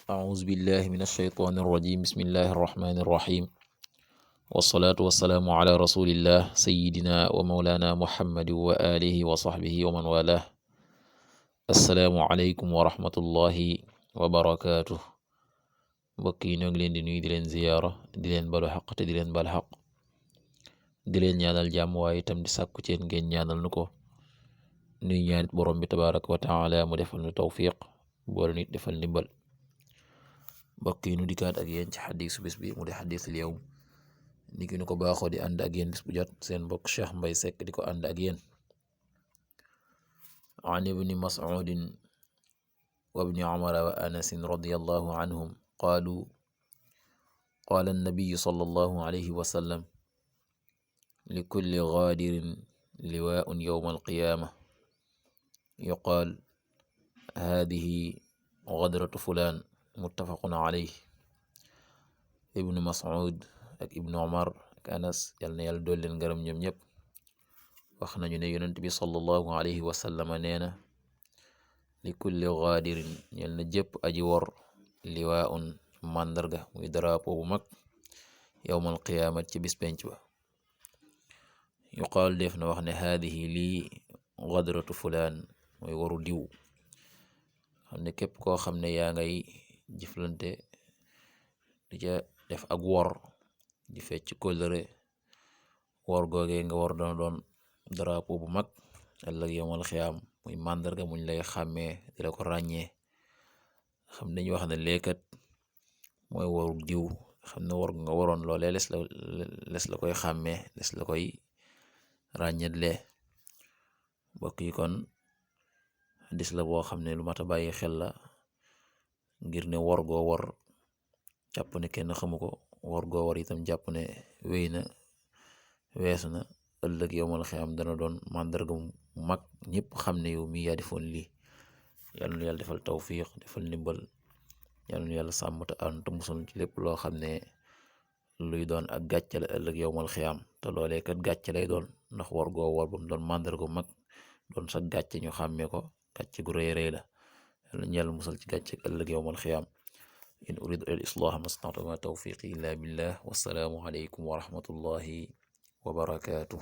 أعوذ بالله من الشيطان الرجيم بسم الله الرحمن الرحيم والصلاة والسلام على رسول الله سيدنا ومولانا محمد وآله وصحبه ومن والاه السلام عليكم ورحمة الله وبركاته mbokk yi ñoo ngi leen di nuyu di leen ziyaara di leen balu xaq te di leen bal xaq di leen ñaanal jàmm waaye itam di sàkku ci yéen ngeen ñaanal nu ko nuy ñaanit borom bi tabaraka wa taala mu defal nu tawfiq boole nit defal ndimbal mbokk yi nu dikkaat ak yéen ci xadiisu bis bi mu di xadiisul yawm ni ki nu ko baaxoo di ànd ak yéen bis bu jot seen mbokk Cheikh Mbay Seck di ko ànd ak yéen an ibni mas'udin wa ibni umara wa anasin radiyallahu anhum qaalu qaala annabiyu sallallahu alayhi wa sallam li kulli gaadirin liwaa'un yawma alqiyaama yuqaal haadihi gadratu fulaan muttafaqun alayhi. ibnu mas'ud ak ibnu umar ak anas yal na yàlla dool leen ngërëm ñoom ñëpp wax nañu ne yonent bi sallallahu alayhi wa sallam nee na li kulli gaadirin ñel na jëpp aji wor liwaa'un màndarga muy drapeau bu mag yawmal qiyaamat ci bis penc ba yuqaal def na wax ne haadihi lii gadratu fulaan mooy waru diw xam ne képp koo xam ne yaa ngay jëflante di ca def ak wor di fecc kóllëre wor googee nga war dana doon drapeau bu mag ëllëg yawmal xiyaam muy màndarga muñ lay xàmmee di la ko ràññee xam dañu wax ne leekat mooy waru diw xam ne war nga waroon loolee les la koy xàmmee les la koy ràññetle mbokk yi kon hadis la boo xam ne lu mat a bàyyi xel la ngir ne wor goo wor jàpp ne kenn xamu ko wor goo war itam jàpp ne wéy na weesu na ëllëg yowmal xiyaam dana doon màndarga mu mag ñëpp xam ne yow mi yaa defoon lii yàlla nu yàlla defal tawfiq defal ndimbal yàlla nu yàlla sàmm te ànd te musal ci lépp loo xam ne luy doon ak gàcce la ëllëg yowmal xiyaam te loolee kat gàcce lay doon ndax wor goo wor ba mu doon màndarga mu mag doon sax gàcce ñu xàmmee ko gàcce gu rëy rëy la yàlla nu yàlla musal ci gàcce ëllëg yowmal xiyaam in uridu al islaha mastata'tu ma tawfiqi illa billah wassalaamu alaykum wa rahmatullahi wa barakatuh